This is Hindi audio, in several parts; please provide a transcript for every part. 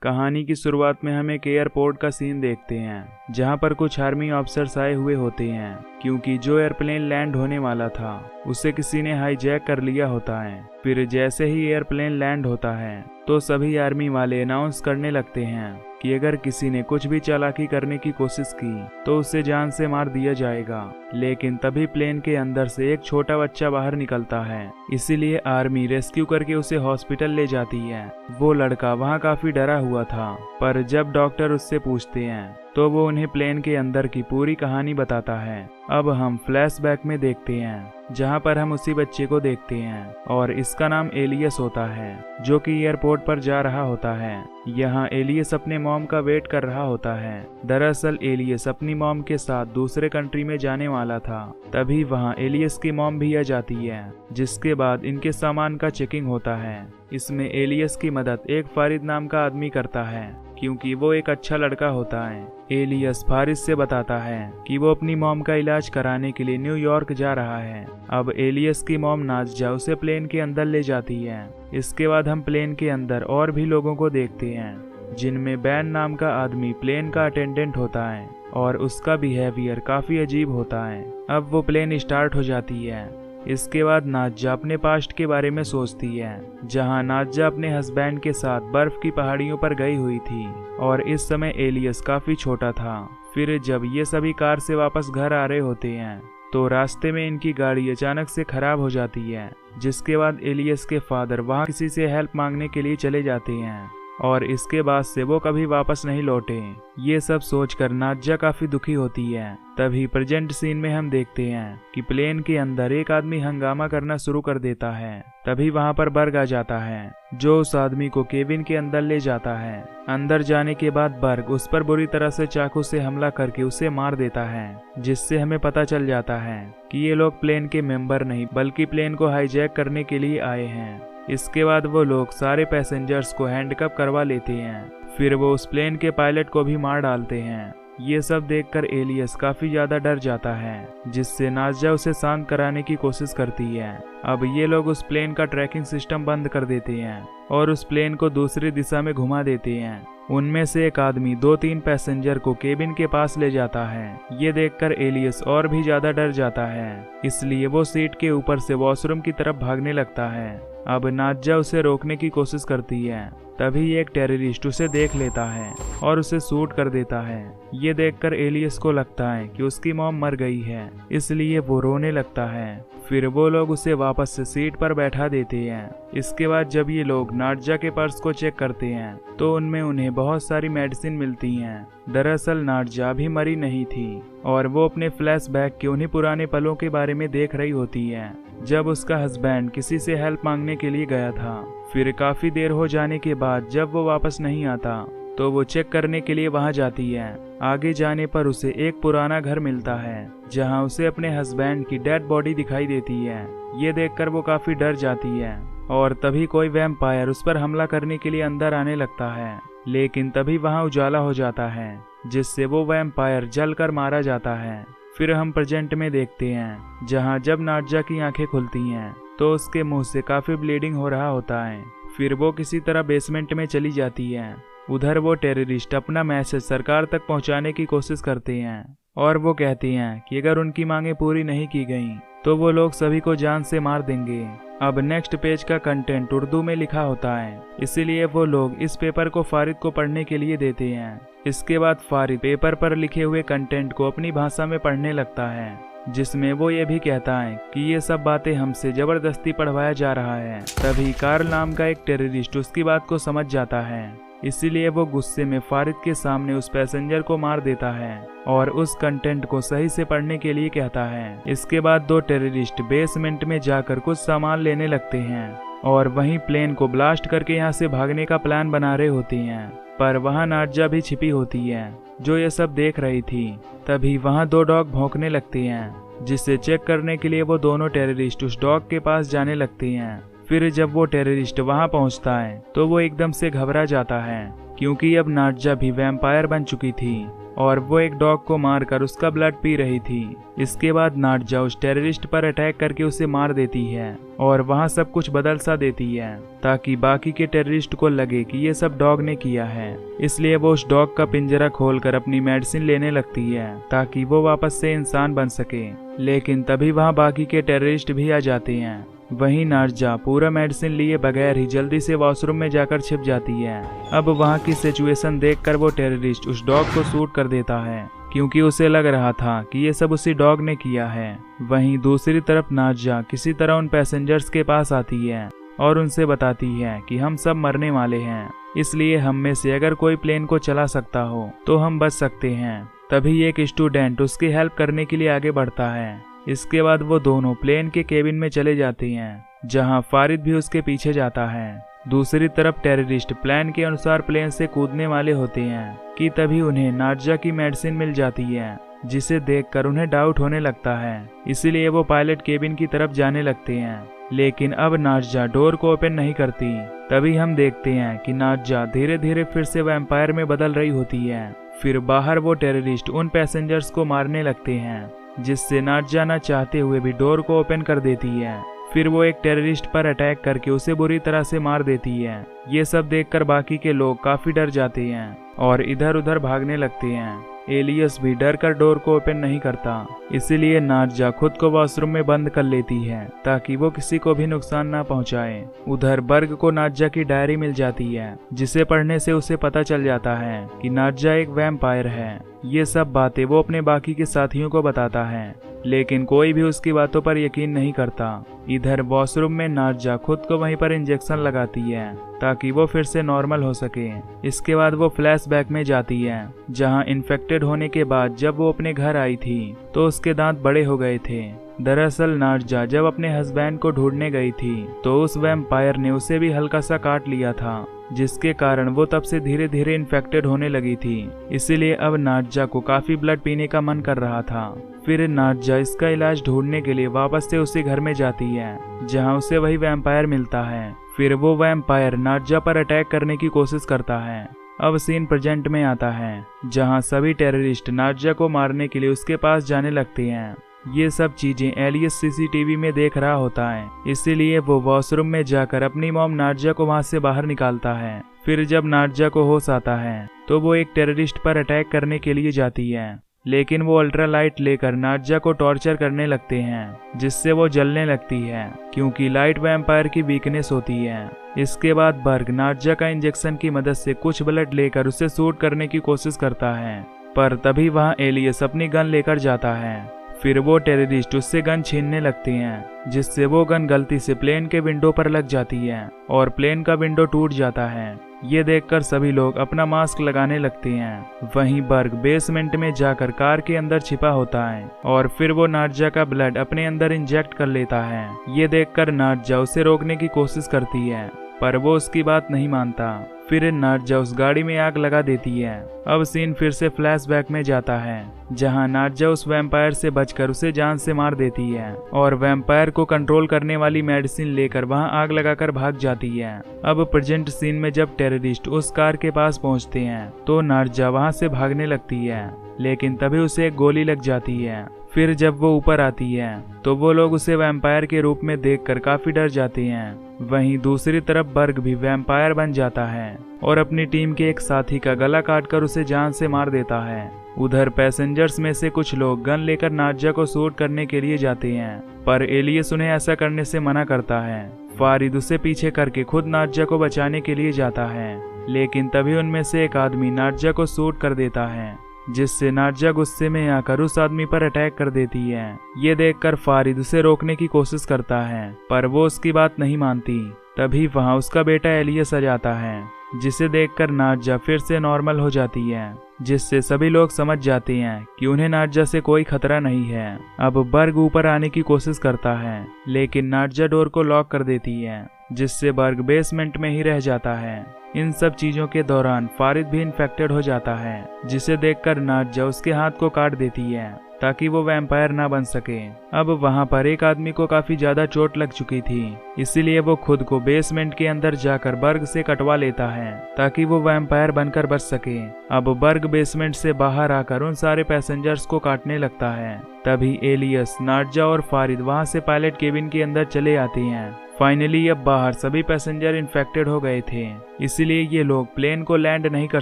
कहानी की शुरुआत में हम एक एयरपोर्ट का सीन देखते हैं जहां पर कुछ आर्मी ऑफिसर्स आए हुए होते हैं क्योंकि जो एयरप्लेन लैंड होने वाला था उसे किसी ने हाईजैक कर लिया होता है। फिर जैसे ही एयरप्लेन लैंड होता है तो सभी आर्मी वाले अनाउंस करने लगते हैं कि अगर किसी ने कुछ भी चालाकी करने की कोशिश की तो उसे जान से मार दिया जाएगा। लेकिन तभी प्लेन के अंदर से एक छोटा बच्चा बाहर निकलता है, इसीलिए आर्मी रेस्क्यू करके उसे हॉस्पिटल ले जाती है। वो लड़का वहाँ काफी डरा हुआ था, पर जब डॉक्टर उससे पूछते हैं तो वो उन्हें प्लेन के अंदर की पूरी कहानी बताता है। अब हम फ्लैशबैक में देखते हैं जहां पर हम उसी बच्चे को देखते हैं और इसका नाम एलियस होता है जो कि एयरपोर्ट पर जा रहा होता है। यहाँ एलियस अपने मॉम का वेट कर रहा होता है। दरअसल एलियस अपनी मॉम के साथ दूसरे कंट्री में जाने वाला था। तभी वहाँ एलियस की मॉम भी आ जाती है, जिसके बाद इनके सामान का चेकिंग होता है। इसमें एलियस की मदद एक फारिद नाम का आदमी करता है क्योंकि वो एक अच्छा लड़का होता है। एलियस फारिद से बताता है कि वो अपनी मॉम का इलाज कराने के लिए न्यूयॉर्क जा रहा है। अब एलियस की मॉम नाज़िया उसे प्लेन के अंदर ले जाती है। इसके बाद हम प्लेन के अंदर और भी लोगों को देखते हैं जिनमें बैन नाम का आदमी प्लेन का अटेंडेंट होता है और उसका बिहेवियर काफी अजीब होता है। अब वो प्लेन स्टार्ट हो जाती है। इसके बाद नाज़िया अपने पास्ट के बारे में सोचती है जहां नाज़िया अपने हस्बैंड के साथ बर्फ की पहाड़ियों पर गई हुई थी और इस समय एलियस काफी छोटा था। फिर जब ये सभी कार से वापस घर आ रहे होते हैं तो रास्ते में इनकी गाड़ी अचानक से खराब हो जाती है, जिसके बाद एलियस के फादर वहां किसी से हेल्प मांगने के लिए चले जाते हैं और इसके बाद से वो कभी वापस नहीं लौटे। ये सब सोचकर नाज़िया काफी दुखी होती है। तभी प्रेजेंट सीन में हम देखते हैं कि प्लेन के अंदर एक आदमी हंगामा करना शुरू कर देता है। तभी वहां पर बर्ग आ जाता है जो उस आदमी को केबिन के अंदर ले जाता है। अंदर जाने के बाद बर्ग उस पर बुरी तरह से चाकू से हमला करके उसे मार देता है, जिससे हमें पता चल जाता है कि ये लोग प्लेन के मेंबर नहीं बल्कि प्लेन को हाईजैक करने के लिए आए हैं। इसके बाद वो लोग सारे पैसेंजर्स को हैंडकफ करवा लेते हैं। फिर वो उस प्लेन के पायलट को भी मार डालते हैं। ये सब देखकर एलियस काफी ज्यादा डर जाता है, जिससे नाज़िया उसे शांत कराने की कोशिश करती है। अब ये लोग उस प्लेन का ट्रैकिंग सिस्टम बंद कर देते हैं और उस प्लेन को दूसरी दिशा में घुमा देते हैं। उनमें से एक आदमी 2-3 पैसेंजर को केबिन के पास ले जाता है। ये देखकर एलियस और भी ज्यादा डर जाता है, इसलिए वो सीट के ऊपर से वॉशरूम की तरफ भागने लगता है। अब नाज़िया उसे रोकने की कोशिश करती है। तभी एक टेररिस्ट उसे देख लेता है और उसे शूट कर देता है। ये देखकर एलियस को लगता है कि उसकी मॉम मर गई है, इसलिए वो रोने लगता है। फिर वो लोग उसे वापस से सीट पर बैठा देते हैं। इसके बाद जब ये लोग नाज़िया के पर्स को चेक करते हैं तो उनमें उन्हें बहुत सारी मेडिसिन मिलती हैं। दरअसल नाज़िया भी मरी नहीं थी और वो अपने फ्लैशबैक के उन्हीं पुराने पलों के बारे में देख रही होती है जब उसका हस्बैंड किसी से हेल्प मांगने के लिए गया था। फिर काफी देर हो जाने के बाद जब वो वापस नहीं आता तो वो चेक करने के लिए वहां जाती है। आगे जाने पर उसे एक पुराना घर मिलता है जहां उसे अपने हस्बैंड की डेड बॉडी दिखाई देती है। ये देखकर वो काफी डर जाती है और तभी कोई वैम्पायर उस पर हमला करने के लिए अंदर आने लगता है, लेकिन तभी वहां उजाला हो जाता है जिससे वो वैम्पायर जलकर मारा जाता है। फिर हम प्रेजेंट में देखते हैं जहां जब नाज़िया की आंखें खुलती हैं तो उसके मुंह से काफी ब्लीडिंग हो रहा होता है। फिर वो किसी तरह बेसमेंट में चली जाती है। उधर वो टेररिस्ट अपना मैसेज सरकार तक पहुंचाने की कोशिश करते हैं और वो कहते हैं कि अगर उनकी मांगें पूरी नहीं की गई तो वो लोग सभी को जान से मार देंगे। अब नेक्स्ट पेज का कंटेंट उर्दू में लिखा होता है, इसीलिए वो लोग इस पेपर को फारिद को पढ़ने के लिए देते हैं। इसके बाद फारिद पेपर पर लिखे हुए कंटेंट को अपनी भाषा में पढ़ने लगता है, जिसमें वो ये भी कहता है कि ये सब बातें हमसे जबरदस्ती पढ़वाया जा रहा है। तभी कार्ल नाम का एक टेररिस्ट उसकी बात को समझ जाता है, इसीलिए वो गुस्से में फारिद के सामने उस पैसेंजर को मार देता है और उस कंटेंट को सही से पढ़ने के लिए कहता है। इसके बाद 2 टेररिस्ट बेसमेंट में जाकर कुछ सामान लेने लगते हैं और वहीं प्लेन को ब्लास्ट करके यहाँ से भागने का प्लान बना रहे होते हैं, पर वहाँ नाज़िया भी छिपी होती है जो ये सब देख रही थी। तभी वहाँ 2 डॉग भौंकने लगते हैं, जिसे चेक करने के लिए वो दोनों टेररिस्ट उस डॉग के पास जाने लगते हैं। फिर जब वो टेररिस्ट वहां पहुंचता है तो वो एकदम से घबरा जाता है क्योंकि अब नाज़िया भी वैम्पायर बन चुकी थी। और वो एक डॉग को मारकर उसका ब्लड पी रही थी। इसके बाद नाडजा उस टेररिस्ट पर अटैक करके उसे मार देती है और वहाँ सब कुछ बदल सा देती है ताकि बाकी के टेररिस्ट को लगे कि ये सब डॉग ने किया है। इसलिए वो उस डॉग का पिंजरा खोलकर अपनी मेडिसिन लेने लगती है ताकि वो वापस से इंसान बन सके। लेकिन तभी वहाँ बाकी के टेररिस्ट भी आ जाते हैं। वहीं नाडजा पूरा मेडिसिन लिए बगैर ही जल्दी से वॉशरूम में जाकर छिप जाती है। अब वहाँ की सिचुएशन देखकर वो टेररिस्ट उस डॉग को शूट कर देता है क्योंकि उसे लग रहा था कि ये सब उसी डॉग ने किया है। वहीं दूसरी तरफ नाडजा किसी तरह उन पैसेंजर्स के पास आती है और उनसे बताती है कि हम सब मरने वाले हैं, इसलिए हम में से अगर कोई प्लेन को चला सकता हो तो हम बच सकते हैं। तभी एक स्टूडेंट उसकी हेल्प करने के लिए आगे बढ़ता है। इसके बाद वो दोनों प्लेन के केबिन में चले जाते हैं जहां फारिद भी उसके पीछे जाता है। दूसरी तरफ टेररिस्ट प्लान के अनुसार प्लेन से कूदने वाले होते हैं कि तभी उन्हें नाडजा की मेडिसिन मिल जाती है, जिसे देखकर उन्हें डाउट होने लगता है। इसीलिए वो पायलट केबिन की तरफ जाने लगते हैं, लेकिन अब नाडजा डोर को ओपन नहीं करती। तभी हम देखते हैं कि नाडजा धीरे धीरे फिर से वैम्पायर में बदल रही होती है। फिर बाहर वो टेररिस्ट उन पैसेंजर्स को मारने लगते हैं, जिससे नाडजा न चाहते हुए भी डोर को ओपन कर देती है। फिर वो एक टेररिस्ट पर अटैक करके उसे बुरी तरह से मार देती है। ये सब देखकर बाकी के लोग काफी डर जाते हैं और इधर उधर भागने लगते हैं। एलियस भी डर कर डोर को ओपन नहीं करता, इसीलिए नाडजा खुद को वॉशरूम में बंद कर लेती है ताकि वो किसी को भी नुकसान ना पहुंचाए। उधर बर्ग को नाडजा की डायरी मिल जाती है, जिसे पढ़ने से उसे पता चल जाता है कि नाडजा एक वैम्पायर है। ये सब बातें वो अपने बाकी के साथियों को बताता है, लेकिन कोई भी उसकी बातों पर यकीन नहीं करता। इधर वॉशरूम में नाडजा खुद को वहीं पर इंजेक्शन लगाती है ताकि वो फिर से नॉर्मल हो सके। इसके बाद वो फ्लैशबैक में जाती है, जहां इन्फेक्टेड होने के बाद जब वो अपने घर आई थी तो उसके दांत बड़े हो गए थे। दरअसल नाडजा जब अपने हस्बैंड को ढूंढने गई थी तो उस वैम्पायर ने उसे भी हल्का सा काट लिया था, जिसके कारण वो तब से धीरे धीरे इन्फेक्टेड होने लगी थी। इसीलिए अब नाडजा को काफी ब्लड पीने का मन कर रहा था। फिर नाडजा इसका इलाज ढूंढने के लिए वापस से उसी घर में जाती है जहां उसे वही वैम्पायर मिलता है। फिर वो वैम्पायर नाडजा पर अटैक करने की कोशिश करता है। अब सीन प्रेजेंट में आता है जहां सभी टेररिस्ट नाडजा को मारने के लिए उसके पास जाने लगते हैं। ये सब चीजें एलियस सीसीटीवी में देख रहा होता है, इसीलिए वो वॉशरूम में जाकर अपनी मॉम नाडजा को वहां से बाहर निकालता है। फिर जब नाडजा को होश आता है तो वो एक टेररिस्ट पर अटैक करने के लिए जाती है, लेकिन वो अल्ट्रा लाइट लेकर नाडजा को टॉर्चर करने लगते हैं, जिससे वो जलने लगती है क्योंकि लाइट वैम्पायर की वीकनेस होती है। इसके बाद बर्ग नाडजा का इंजेक्शन की मदद से कुछ ब्लड लेकर उसे शूट करने की कोशिश करता है, पर तभी वहाँ एलियस अपनी गन लेकर जाता है। फिर वो टेररिस्ट उससे गन छीनने लगते हैं, जिससे वो गन गलती से प्लेन के विंडो पर लग जाती है और प्लेन का विंडो टूट जाता है। ये देखकर सभी लोग अपना मास्क लगाने लगते हैं। वहीं बर्ग बेसमेंट में जाकर कार के अंदर छिपा होता है और फिर वो नाडजा का ब्लड अपने अंदर इंजेक्ट कर लेता है। ये देखकर नाडजा उसे रोकने की कोशिश करती है, पर वो उसकी बात नहीं मानता। फिर नाडजा उस गाड़ी में आग लगा देती है। अब सीन फिर से फ्लैशबैक में जाता है, जहां नाडजा उस वैम्पायर से बचकर उसे जान से मार देती है और वैम्पायर को कंट्रोल करने वाली मेडिसिन लेकर वहां आग लगाकर भाग जाती है। अब प्रेजेंट सीन में जब टेररिस्ट उस कार के पास पहुंचते हैं तो नाडजा वहां से भागने लगती है, लेकिन तभी उसे एक गोली लग जाती है। फिर जब वो ऊपर आती है तो वो लोग उसे वैम्पायर के रूप में देखकर काफी डर जाते हैं। वहीं दूसरी तरफ बर्ग भी वैम्पायर बन जाता है और अपनी टीम के एक साथी का गला काटकर उसे जान से मार देता है। उधर पैसेंजर्स में से कुछ लोग गन लेकर नाडजा को शूट करने के लिए जाते हैं, पर एलियस उन्हें ऐसा करने से मना करता है। फारिद उसे पीछे करके खुद नाडजा को बचाने के लिए जाता है, लेकिन तभी उनमें से एक आदमी नाडजा को शूट कर देता है, जिससे नाडजा गुस्से में आकर उस आदमी पर अटैक कर देती है। ये देखकर फारिद उसे रोकने की कोशिश करता है, पर वो उसकी बात नहीं मानती। तभी वहाँ उसका बेटा एलियस आ जाता है, जिसे देखकर नाडजा फिर से नॉर्मल हो जाती है, जिससे सभी लोग समझ जाते हैं कि उन्हें नाडजा से कोई खतरा नहीं है। अब बर्ग ऊपर आने की कोशिश करता है, लेकिन नाडजा डोर को लॉक कर देती है, जिससे बर्ग बेसमेंट में ही रह जाता है। इन सब चीजों के दौरान फारिद भी इन्फेक्टेड हो जाता है, जिसे देखकर नाडजा उसके हाथ को काट देती है ताकि वो वैम्पायर ना बन सके। अब वहाँ पर एक आदमी को काफी ज्यादा चोट लग चुकी थी, इसीलिए वो खुद को बेसमेंट के अंदर जाकर बर्ग से कटवा लेता है ताकि वो वैम्पायर बनकर बच सके। अब बर्ग बेसमेंट से बाहर आकर उन सारे पैसेंजर्स को काटने लगता है। तभी एलियस, नाडजा और फारिद वहां से पायलट केबिन के अंदर चले आते हैं। फाइनली अब बाहर सभी पैसेंजर इन्फेक्टेड हो गए थे, इसलिए ये लोग प्लेन को लैंड नहीं कर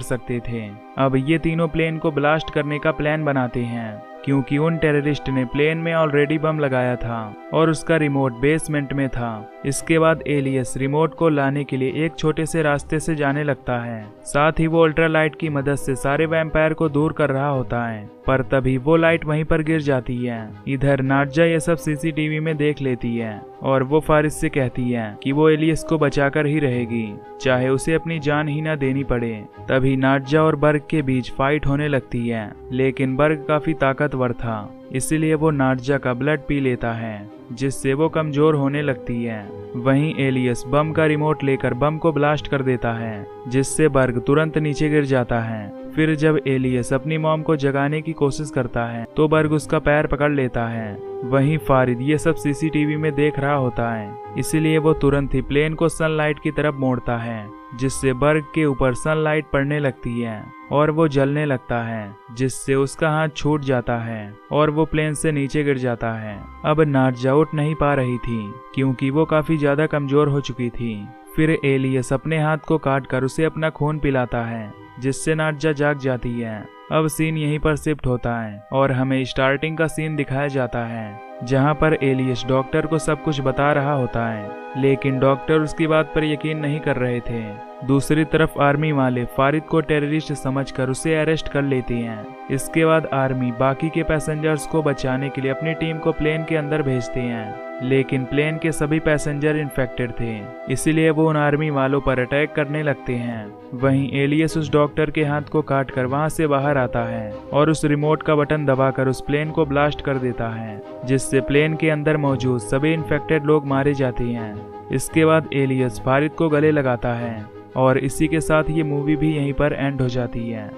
सकते थे। अब ये तीनों प्लेन को ब्लास्ट करने का प्लान बनाते हैं, क्योंकि उन टेररिस्ट ने प्लेन में ऑलरेडी बम लगाया था और उसका रिमोट बेसमेंट में था। इसके बाद एलियस रिमोट को लाने के लिए एक छोटे से रास्ते से जाने लगता है। साथ ही वो अल्ट्रालाइट की मदद से सारे वैम्पायर को दूर कर रहा होता है, पर तभी वो लाइट वहीं पर गिर जाती है। इधर नाडजा ये सब सीसीटीवी में देख लेती है और वो फारिद से कहती है कि वो एलियस को बचाकर ही रहेगी, चाहे उसे अपनी जान ही ना देनी पड़े। तभी नाडजा और बर्ग के बीच फाइट होने लगती है, लेकिन बर्ग काफी ताकतवर था, इसीलिए वो नाडजा का ब्लड पी लेता है, जिससे वो कमजोर होने लगती है। वहीं एलियस बम का रिमोट लेकर बम को ब्लास्ट कर देता है, जिससे बर्ग तुरंत नीचे गिर जाता है। फिर जब एलियस अपनी मॉम को जगाने की कोशिश करता है तो बर्ग उसका पैर पकड़ लेता है। वहीं फारिद ये सब सीसीटीवी में देख रहा होता है, इसीलिए वो तुरंत ही प्लेन को सनलाइट की तरफ मोड़ता है, जिससे बर्ग के ऊपर सनलाइट पड़ने लगती है और वो जलने लगता है, जिससे उसका हाथ छूट जाता है और वो प्लेन से नीचे गिर जाता है। अब नाडजा उठ नहीं पा रही थी, क्योंकि वो काफी ज्यादा कमजोर हो चुकी थी। फिर एलियस अपने हाथ को काटकर उसे अपना खून पिलाता है, जिससे नाडजा जाग जाती है। अब सीन यहीं पर शिफ्ट होता है और हमें स्टार्टिंग का सीन दिखाया जाता है, जहां पर एलियस डॉक्टर को सब कुछ बता रहा होता है, लेकिन डॉक्टर उसकी बात पर यकीन नहीं कर रहे थे। दूसरी तरफ आर्मी वाले फारिद को टेररिस्ट समझकर उसे अरेस्ट कर लेते हैं। इसके बाद आर्मी बाकी के पैसेंजर्स को बचाने के लिए अपनी टीम को प्लेन के अंदर भेजते हैं, लेकिन प्लेन के सभी पैसेंजर इन्फेक्टेड थे, इसीलिए वो उन आर्मी वालों पर अटैक करने लगते हैं। वहीं एलियस उस डॉक्टर के हाथ को काटकर वहां से बाहर आता है और उस रिमोट का बटन दबाकर उस प्लेन को ब्लास्ट कर देता है, जिससे प्लेन के अंदर मौजूद सभी इन्फेक्टेड लोग मारे जाते हैं। इसके बाद एलियस फारिद को गले लगाता है और इसी के साथ ये मूवी भी यहीं पर एंड हो जाती है।